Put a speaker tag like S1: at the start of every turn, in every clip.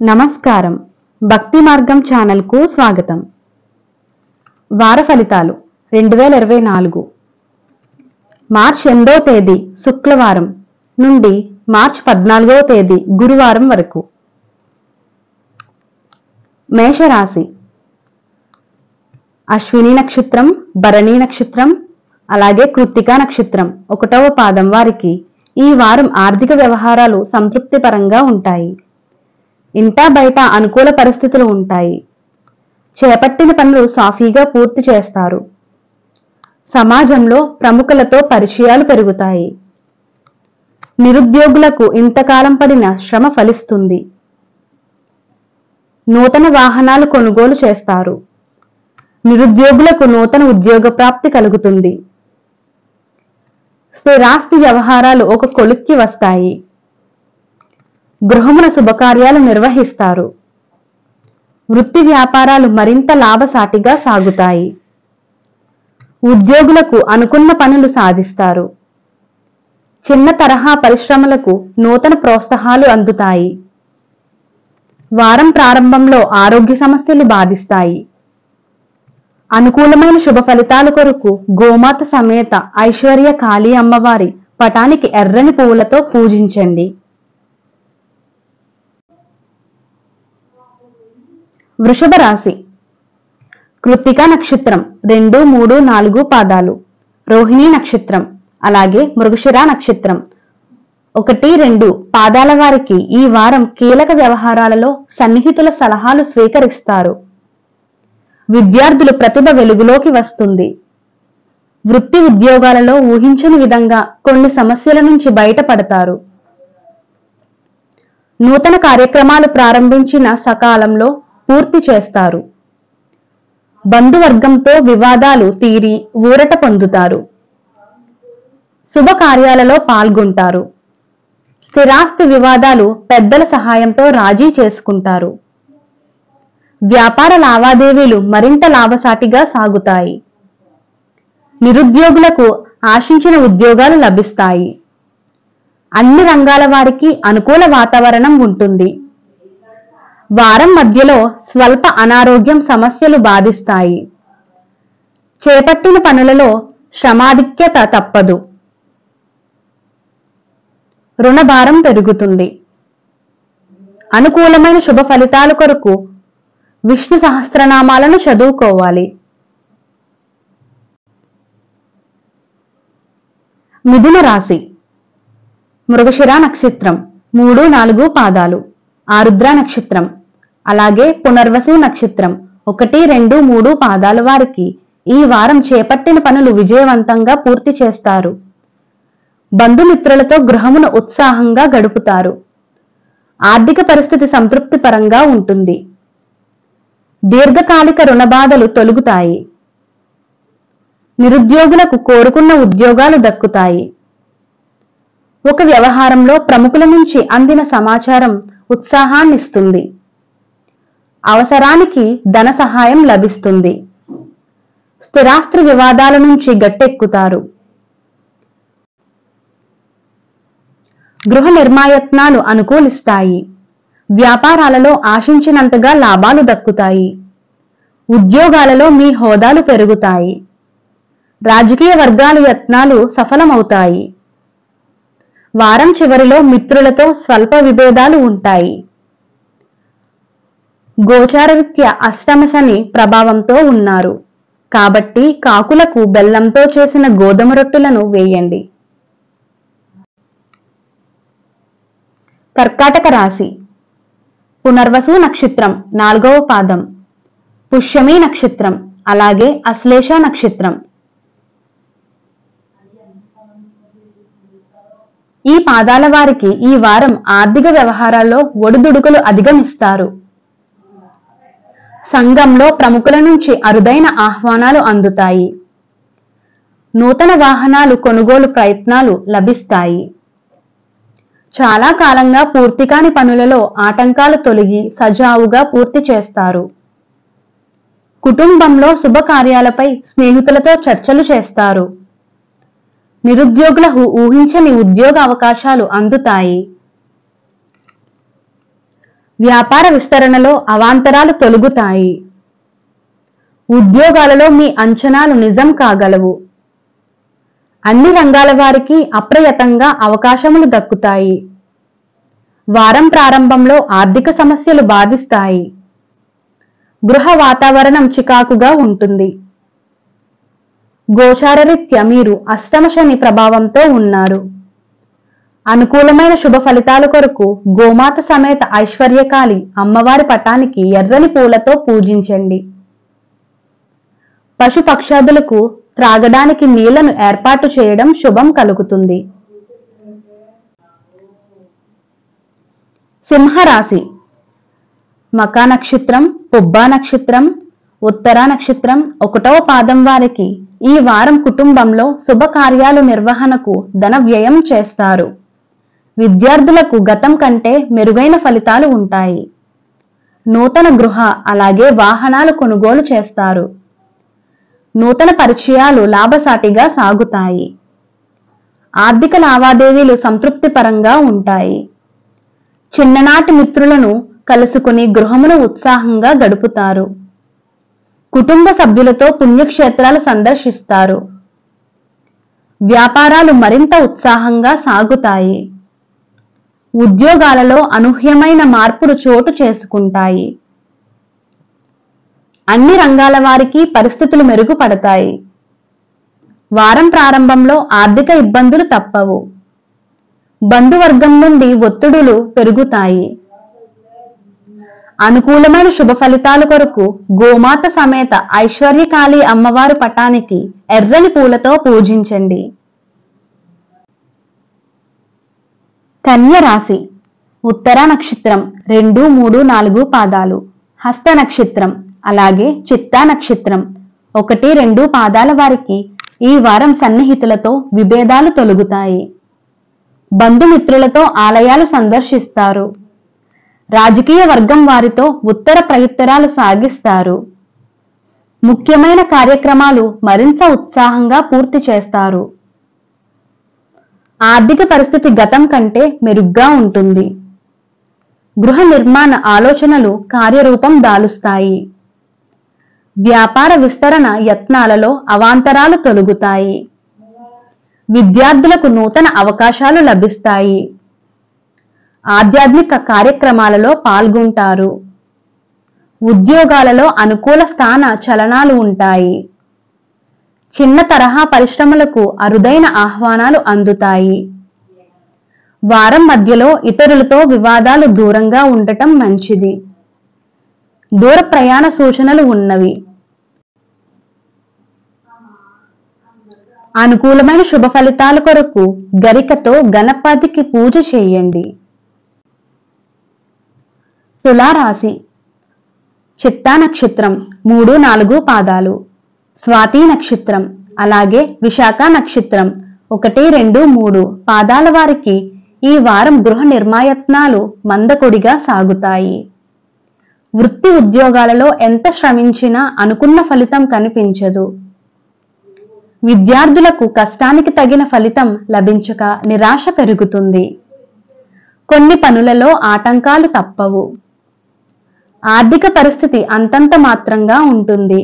S1: నమస్కారం. భక్తి మార్గం ఛానల్ కు స్వాగతం. వార ఫలితాలు 2024 మార్చి 8వ తేదీ శుక్రవారం నుండి మార్చి 14వ తేదీ గురువారం వరకు. మేషరాశి అశ్విని నక్షత్రం, భరణి నక్షత్రం, అలాగే కృత్తికా నక్షత్రం 1వ పాదం వారికి ఈ వారం ఆర్థిక వ్యవహారాలు సంతృప్తికరంగా ఉంటాయి. ఇంటా బయట అనుకూల పరిస్థితులు ఉంటాయి. చేపట్టిన పనులు సాఫీగా పూర్తి చేస్తారు. సమాజంలో ప్రముఖులతో పరిచయాలు పెరుగుతాయి. నిరుద్యోగులకు ఇంతకాలం పడిన శ్రమ ఫలిస్తుంది. నూతన వాహనాలు కొనుగోలు చేస్తారు. నిరుద్యోగులకు నూతన ఉద్యోగ ప్రాప్తి కలుగుతుంది. స్థిరాస్తి వ్యవహారాలు ఒక కొలిక్కి వస్తాయి. గృహమున శుభకార్యాలు నిర్వహిస్తారు. వృత్తి వ్యాపారాలు మరింత లాభసాటిగా సాగుతాయి. ఉద్యోగులకు అనుకున్న పనులు సాధిస్తారు. చిన్న తరహా పరిశ్రమలకు నూతన ప్రోత్సాహాలు అందుతాయి. వారం ప్రారంభంలో ఆరోగ్య సమస్యలు బాధిస్తాయి. అనుకూలమైన శుభ ఫలితాల కొరకు గోమాత సమేత ఐశ్వర్య కాళీ అమ్మవారి పటానికి ఎర్రని పువ్వులతో పూజించండి. వృషభ రాశి కృత్తికా నక్షత్రం 2, 3, 4 పాదాలు, రోహిణి నక్షత్రం, అలాగే మృగశిర నక్షత్రం 1, 2 పాదాల వారికి ఈ వారం కీలక వ్యవహారాలలో సన్నిహితుల సలహాలు స్వీకరిస్తారు. విద్యార్థుల ప్రతిభ వెలుగులోకి వస్తుంది. వృత్తి ఉద్యోగాలలో ఊహించని విధంగా కొన్ని సమస్యల నుంచి బయటపడతారు. నూతన కార్యక్రమాలు ప్రారంభించిన సకాలంలో పూర్తి చేస్తారు. బంధువర్గంతో వివాదాలు తీరి ఊరట పొందుతారు. శుభకార్యాలలో పాల్గొంటారు. స్థిరాస్తి వివాదాలు పెద్దల సహాయంతో రాజీ చేసుకుంటారు. వ్యాపార లావాదేవీలు మరింత లాభసాటిగా సాగుతాయి. నిరుద్యోగులకు ఆశించిన ఉద్యోగాలు లభిస్తాయి. అన్ని రంగాల వారికి అనుకూల వాతావరణం ఉంటుంది. వారం మధ్యలో స్వల్ప అనారోగ్యం సమస్యలు బాధిస్తాయి. చేపట్టిన పనులలో శ్రమాధిక్యత తప్పదు. రుణభారం పెరుగుతుంది. అనుకూలమైన శుభ ఫలితాల కొరకు విష్ణు సహస్రనామాలను చదువుకోవాలి. మిథున రాశి మృగశిర నక్షత్రం 3, 4 పాదాలు, ఆరుద్ర నక్షత్రం, అలాగే పునర్వసు నక్షత్రం 1, 2, 3 పాదాల వారికి ఈ వారం చేపట్టిన పనులు విజయవంతంగా పూర్తి చేస్తారు. బంధుమిత్రులతో గృహమును ఉత్సాహంగా గడుపుతారు. ఆర్థిక పరిస్థితి సంతృప్తికరంగా ఉంటుంది. దీర్ఘకాలిక రుణ బాధలు తొలగుతాయి. నిరుద్యోగులకు కోరుకున్న ఉద్యోగాలు దక్కుతాయి. ఒక వ్యవహారంలో ప్రముఖుల నుంచి అందిన సమాచారం ఉత్సాహాన్నిస్తుంది. అవసరానికి ధన సహాయం లభిస్తుంది. స్థిరాస్తి వివాదాల నుంచి గట్టెక్కుతారు. గృహ నిర్మాయత్నాలు అనుకూలిస్తాయి. వ్యాపారాలలో ఆశించినంతగా లాభాలు దక్కుతాయి. ఉద్యోగాలలో మీ హోదాలు పెరుగుతాయి. రాజకీయ వర్గాల యత్నాలు సఫలమవుతాయి. వారం చివరిలో మిత్రులతో స్వల్ప విభేదాలు ఉంటాయి. గోచారరీత్యా అష్టమ శని ప్రభావంతో ఉన్నారు కాబట్టి కాకులకు బెల్లంతో చేసిన గోధుమ రొట్టెలను వేయండి. కర్కాటక రాశి పునర్వసు నక్షత్రం 4వ పాదం, పుష్యమి నక్షత్రం, అలాగే అశ్లేష నక్షత్రం. ఈ పాదాల వారికి ఈ వారం ఆర్థిక వ్యవహారాల్లో ఒడిదుడుకులు అధిగమిస్తారు. సంఘంలో ప్రముఖుల నుంచి అరుదైన ఆహ్వానాలు అందుతాయి. నూతన వాహనాలు కొనుగోలు ప్రయత్నాలు లభిస్తాయి. చాలా కాలంగా పూర్తి కాని పనులలో ఆటంకాలు తొలగి సజావుగా పూర్తి చేస్తారు. కుటుంబంలో శుభకార్యాలపై స్నేహితులతో చర్చలు చేస్తారు. నిరుద్యోగులకు ఊహించని ఉద్యోగ అవకాశాలు అందుతాయి. వ్యాపార విస్తరణలో అవాంతరాలు తొలగుతాయి. ఉద్యోగాలలో మీ అంచనాలు నిజం కాగలవు. అన్ని రంగాల వారికి అప్రయత్నంగా అవకాశములు దక్కుతాయి. వారం ప్రారంభంలో ఆర్థిక సమస్యలు బాధిస్తాయి. గృహ వాతావరణం చికాకుగా ఉంటుంది. గోచారరీత్యా మీరు అష్టమ శని ప్రభావంతో ఉన్నారు. అనుకూలమైన శుభ ఫలితాల కొరకు గోమాత సమేత ఐశ్వర్యకాళి అమ్మవారి పటానికి ఎర్రని పూలతో పూజించండి. పశు పక్షాదులకు త్రాగడానికి నీళ్లను ఏర్పాటు చేయడం శుభం కలుగుతుంది. సింహరాశి. మకా నక్షత్రం, పుబ్బా నక్షత్రం, ఉత్తరా నక్షత్రం 1వ పాదం వారికి ఈ వారం కుటుంబంలో శుభకార్యాలు నిర్వహణకు ధన వ్యయం చేస్తారు. విద్యార్థులకు గతం కంటే మెరుగైన ఫలితాలు ఉంటాయి. నూతన గృహ అలాగే వాహనాలు కొనుగోలు చేస్తారు. నూతన పరిచయాలు లాభసాటిగా సాగుతాయి. ఆర్థిక లావాదేవీలు సంతృప్తిపరంగా ఉంటాయి. చిన్ననాటి మిత్రులను కలుసుకుని గృహమును ఉత్సాహంగా గడుపుతారు. కుటుంబ సభ్యులతో పుణ్యక్షేత్రాలు సందర్శిస్తారు. వ్యాపారాలు మరింత ఉత్సాహంగా సాగుతాయి. ఉద్యోగాలలో అనూహ్యమైన మార్పులు చోటు చేసుకుంటాయి. అన్ని రంగాల వారికి పరిస్థితులు మెరుగుపడతాయి. వారం ప్రారంభంలో ఆర్థిక ఇబ్బందులు తప్పవు. బంధువర్గం నుండి ఒత్తిడులు పెరుగుతాయి. అనుకూలమైన శుభ ఫలితాల కొరకు గోమాత సమేత ఐశ్వర్యకాళి అమ్మవారి పటానికి ఎర్రని పూలతో పూజించండి. కన్య రాశి. ఉత్తర నక్షత్రం 2, 3, 4 పాదాలు, హస్త నక్షత్రం అలాగే చిత్తా నక్షత్రం 1, 2 పాదాల వారికి ఈ వారం సన్నిహితులతో విభేదాలు తొలగుతాయి. బంధుమిత్రులతో ఆలయాలు సందర్శిస్తారు. రాజకీయ వర్గం వారితో ఉత్తర ప్రయుత్తరాలు సాగిస్తారు. ముఖ్యమైన కార్యక్రమాలు మరింత ఉత్సాహంగా పూర్తి చేస్తారు. ఆర్థిక పరిస్థితి గతం కంటే మెరుగ్గా ఉంటుంది. గృహ నిర్మాణ ఆలోచనలు కార్యరూపం దాలుస్తాయి. వ్యాపార విస్తరణ యత్నాలలో అవాంతరాలు తొలగుతాయి. విద్యార్థులకు నూతన అవకాశాలు లభిస్తాయి. ఆధ్యాత్మిక కార్యక్రమాలలో పాల్గొంటారు. ఉద్యోగాలలో అనుకూల స్థాన చలనాలు ఉంటాయి. చిన్న తరహా పరిశ్రమలకు అరుదైన ఆహ్వానాలు అందుతాయి. వారం మధ్యలో ఇతరులతో వివాదాలు దూరంగా ఉండటం మంచిది. దూర ప్రయాణ సూచనలు ఉన్నవి. అనుకూలమైన శుభ ఫలితాల కొరకు గరికతో గణపతికి పూజ చేయండి. తులారాశి. చిత్తా నక్షత్రం 3, 4 పాదాలు, స్వాతి నక్షత్రం అలాగే విశాఖ నక్షత్రం 1, 2, 3 పాదాల వారికి ఈ వారం గృహ నిర్మాయత్నాలు మందకొడిగా సాగుతాయి. వృత్తి ఉద్యోగాలలో ఎంత శ్రమించినా అనుకున్న ఫలితం కనిపించదు. విద్యార్థులకు కష్టానికి తగిన ఫలితం లభించక నిరాశ పెరుగుతుంది. కొన్ని పనులలో ఆటంకాలు తప్పవు. ఆర్థిక పరిస్థితి అంతంత మాత్రంగా ఉంటుంది.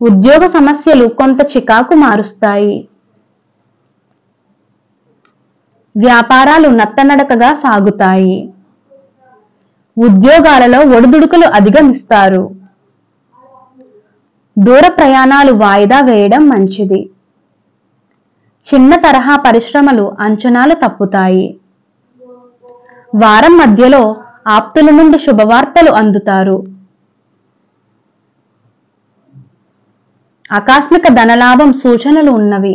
S1: ఉద్యోగ సమస్యలు కొంత చికాకు మారుస్తాయి. వ్యాపారాలు నత్తనడకగా సాగుతాయి. ఉద్యోగాలలో ఒడిదుడుకులు అధిగమిస్తారు. దూర ప్రయాణాలు వాయిదా వేయడం మంచిది. చిన్న తరహా పరిశ్రమలు అంచనాలు తప్పుతాయి. వారం మధ్యలో ఆప్తుల నుండి శుభవార్తలు అందుతారు. ఆకస్మిక ధనలాభం సూచనలు ఉన్నవి.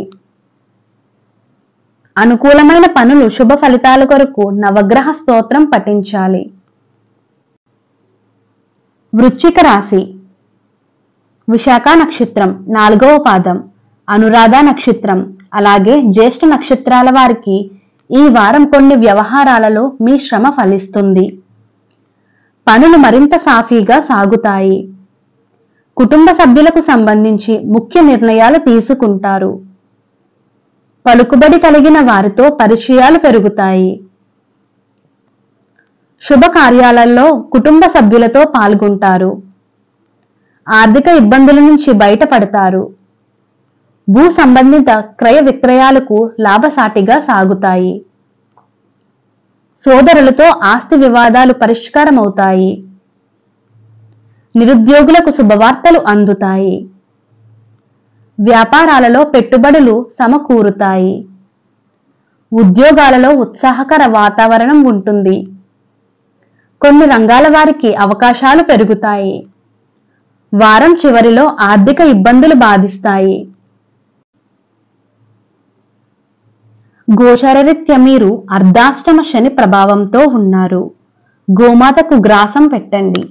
S1: అనుకూలమైన పనులు శుభ ఫలితాల కొరకు నవగ్రహ స్తోత్రం పఠించాలి. వృశ్చిక రాశి. విశాఖ నక్షత్రం 4వ పాదం, అనురాధ నక్షత్రం అలాగే జ్యేష్ఠ నక్షత్రాల వారికి ఈ వారం కొన్ని వ్యవహారాలలో మీ శ్రమ ఫలిస్తుంది. పనులు మరింత సాఫీగా సాగుతాయి. కుటుంబ సభ్యులకు సంబంధించి ముఖ్య నిర్ణయాలు తీసుకుంటారు. పలుకుబడి కలిగిన వారితో పరిచయాలు పెరుగుతాయి. శుభ కార్యాలలో కుటుంబ సభ్యులతో పాల్గొంటారు. ఆర్థిక ఇబ్బందుల నుంచి బయటపడతారు. భూ సంబంధిత క్రయ విక్రయాలకు లాభసాటిగా సాగుతాయి. సోదరులతో ఆస్తి వివాదాలు పరిష్కారమవుతాయి. నిరుద్యోగులకు శుభవార్తలు అందుతాయి. వ్యాపారాలలో పెట్టుబడులు సమకూరుతాయి. ఉద్యోగాలలో ఉత్సాహకర వాతావరణం ఉంటుంది. కొన్ని రంగాల వారికి అవకాశాలు పెరుగుతాయి. వారం చివరిలో ఆర్థిక ఇబ్బందులు బాధిస్తాయి. గోచరరీత్యా మీరు అర్ధాష్టమ శని ప్రభావంతో ఉన్నారు. గోమాతకు గ్రాసం పెట్టండి.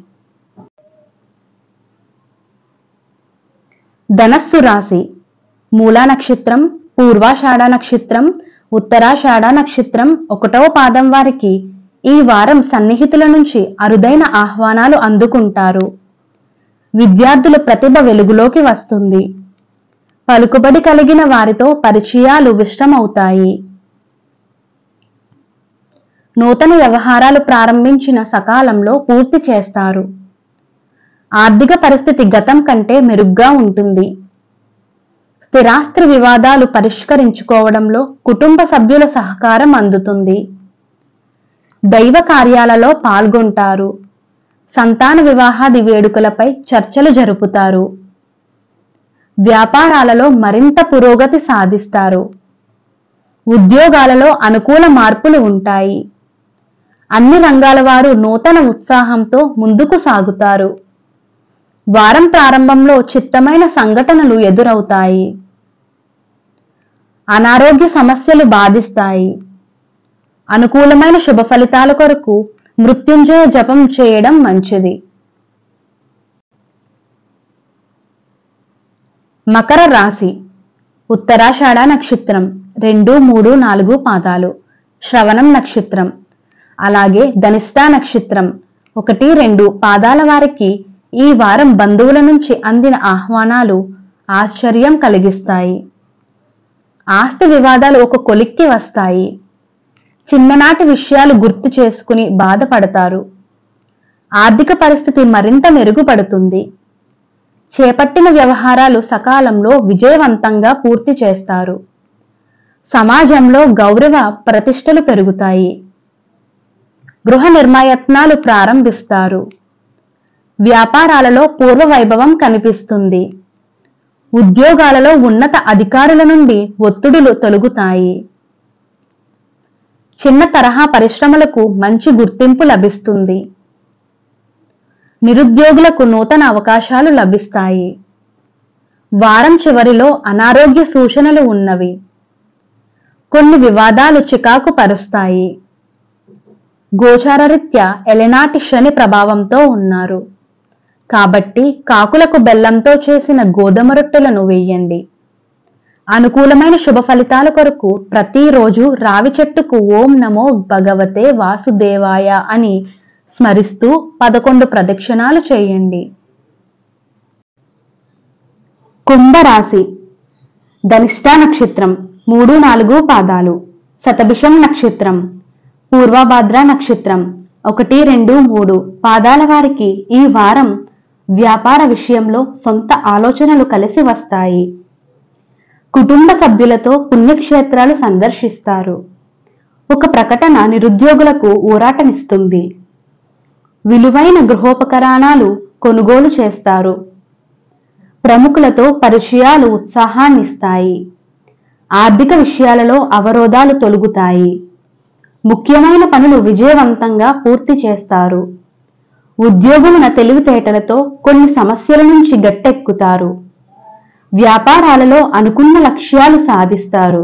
S1: ధనస్సు రాశి. మూలా నక్షత్రం, పూర్వాషాఢ నక్షత్రం, ఉత్తరాషాఢ నక్షత్రం 1వ పాదం వారికి ఈ వారం సన్నిహితుల నుంచి అరుదైన ఆహ్వానాలు అందుకుంటారు. విద్యార్థుల ప్రతిభ వెలుగులోకి వస్తుంది. పలుకుబడి కలిగిన వారితో పరిచయాలు విష్టమవుతాయి. నూతన వ్యవహారాలు ప్రారంభించిన సకాలంలో పూర్తి చేస్తారు. ఆర్థిక పరిస్థితి గతం కంటే మెరుగ్గా ఉంటుంది. స్థిరాస్తి వివాదాలు పరిష్కరించుకోవడంలో కుటుంబ సభ్యుల సహకారం అందుతుంది. దైవ కార్యాలలో పాల్గొంటారు. సంతాన వివాహాది వేడుకలపై చర్చలు జరుపుతారు. వ్యాపారాలలో మరింత పురోగతి సాధిస్తారు. ఉద్యోగాలలో అనుకూల మార్పులు ఉంటాయి. అన్ని రంగాల వారు నూతన ఉత్సాహంతో ముందుకు సాగుతారు. వారం ప్రారంభంలో చిత్తమైన సంఘటనలు ఎదురవుతాయి. అనారోగ్య సమస్యలు బాధిస్తాయి. అనుకూలమైన శుభ ఫలితాల కొరకు మృత్యుంజయ జపం చేయడం మంచిది. మకర రాశి. ఉత్తరాషాఢ నక్షత్రం 2, 3, 4 పాదాలు, శ్రవణం నక్షత్రం, అలాగే ధనిష్టా నక్షత్రం 1, 2 పాదాల వారికి ఈ వారం బంధువుల నుంచి అందిన ఆహ్వానాలు ఆశ్చర్యం కలిగిస్తాయి. ఆస్తి వివాదాలు ఒక కొలిక్కి వస్తాయి. చిన్ననాటి విషయాలు గుర్తు చేసుకుని బాధపడతారు. ఆర్థిక పరిస్థితి మరింత మెరుగుపడుతుంది. చేపట్టిన వ్యవహారాలు సకాలంలో విజయవంతంగా పూర్తి చేస్తారు. సమాజంలో గౌరవ ప్రతిష్టలు పెరుగుతాయి. గృహ నిర్మాయత్నాలు ప్రారంభిస్తారు. వ్యాపారాలలో పూర్వ వైభవం కనిపిస్తుంది. ఉద్యోగాలలో ఉన్నత అధికారుల నుండి ఒత్తిడులు తొలగుతాయి. చిన్న తరహా పరిశ్రమలకు మంచి గుర్తింపు లభిస్తుంది. నిరుద్యోగులకు నూతన అవకాశాలు లభిస్తాయి. వారం చివరిలో అనారోగ్య సూచనలు ఉన్నవి. కొన్ని వివాదాలు చికాకు పరుస్తాయి. గోచారరీత్యా ఎలనాటి శని ప్రభావంతో ఉన్నారు. కాబట్టి కాకులకు బెల్లంతో చేసిన గోధుమ రొట్టెలను వేయండి. అనుకూలమైన శుభ ఫలితాల కొరకు ప్రతిరోజు రావి చెట్టుకు ఓం నమో భగవతే వాసుదేవాయ అని స్మరిస్తూ 11 ప్రదక్షిణాలు చేయండి. కుంభరాశి. ధనిష్టా నక్షత్రం 3, 4 పాదాలు, శతభిషం నక్షత్రం, పూర్వభాద్ర నక్షత్రం 1, 2, 3 పాదాల వారికి ఈ వారం వ్యాపార విషయంలో సొంత ఆలోచనలు కలిసి వస్తాయి. కుటుంబ సభ్యులతో పుణ్యక్షేత్రాలు సందర్శిస్తారు. ఒక ప్రకటన నిరుద్యోగులకు ఊరాటనిస్తుంది. విలువైన గృహోపకరణాలు కొనుగోలు చేస్తారు. ప్రముఖులతో పరిచయాలు ఉత్సాహాన్నిస్తాయి. ఆర్థిక విషయాలలో అవరోధాలు తొలగుతాయి. ముఖ్యమైన పనులు విజయవంతంగా పూర్తి చేస్తారు. ఉద్యోగుల తెలివితేటలతో కొన్ని సమస్యల నుంచి గట్టెక్కుతారు. వ్యాపారాలలో అనుకున్న లక్ష్యాలు సాధిస్తారు.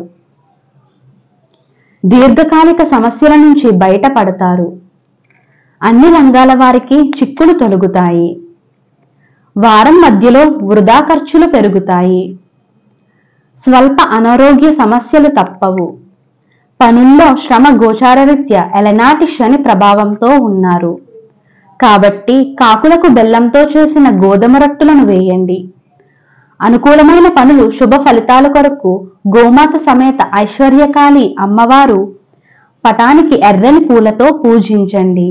S1: దీర్ఘకాలిక సమస్యల నుంచి బయటపడతారు. అన్ని రంగాల వారికి చిక్కులు తొలగుతాయి. వారం మధ్యలో వృధా ఖర్చులు పెరుగుతాయి. స్వల్ప అనారోగ్య సమస్యలు తప్పవు. పనుల్లో శ్రమ గోచారరీత్యా ఎలనాటి శని ప్రభావంతో ఉన్నారు. కాబట్టి కాకులకు బెల్లంతో చేసిన గోధుమ రొట్టెలను వేయండి. అనుకూలమైన పనులు శుభ ఫలితాల కొరకు గోమాత సమేత ఐశ్వర్యకాళి అమ్మవారు పటానికి ఎర్రని పూలతో పూజించండి.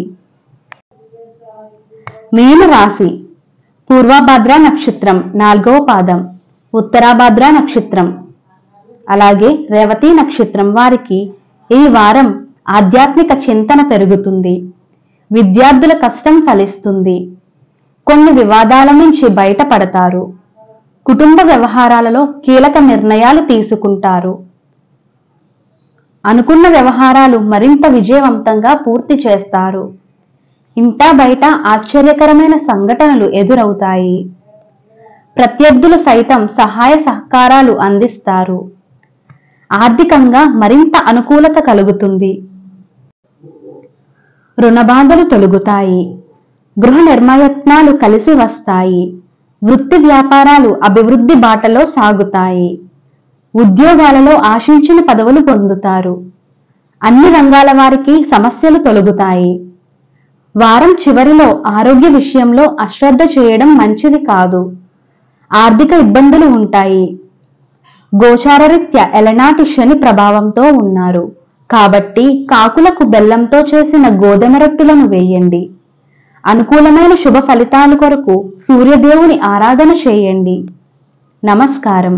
S1: మీన రాశి పూర్వభాద్ర నక్షత్రం 4వ పాదం, ఉత్తరాభాద్ర నక్షత్రం అలాగే రేవతి నక్షత్రం వారికి ఈ వారం ఆధ్యాత్మిక చింతన పెరుగుతుంది. విద్యార్థుల కష్టం ఫలిస్తుంది. కొన్ని వివాదాల నుంచి బయటపడతారు. కుటుంబ వ్యవహారాలలో కీలక నిర్ణయాలు తీసుకుంటారు. అనుకున్న వ్యవహారాలు మరింత విజయవంతంగా పూర్తి చేస్తారు. ఇంటా బయట ఆశ్చర్యకరమైన సంఘటనలు ఎదురవుతాయి. ప్రత్యర్థులు సైతం సహాయ సహకారాలు అందిస్తారు. ఆర్థికంగా మరింత అనుకూలత కలుగుతుంది. రుణబాధలు తొలగుతాయి. గృహ నిర్మాయత్నాలు కలిసి వస్తాయి. వృత్తి వ్యాపారాలు అభివృద్ధి బాటలో సాగుతాయి. ఉద్యోగాలలో ఆశించిన పదవులు పొందుతారు. అన్ని రంగాల వారికి సమస్యలు తొలగుతాయి. వారం చివరిలో ఆరోగ్య విషయంలో అశ్రద్ధ చేయడం మంచిది కాదు. ఆర్థిక ఇబ్బందులు ఉంటాయి. గోచారరీత్యా ఎలనాటి శని ప్రభావంతో ఉన్నారు కాబట్టి కాకులకు బెల్లంతో చేసిన గోధుమ రొట్టెలను వేయండి. అనుకూలమైన శుభ ఫలితాల కొరకు సూర్యదేవుని ఆరాధన చేయండి. నమస్కారం.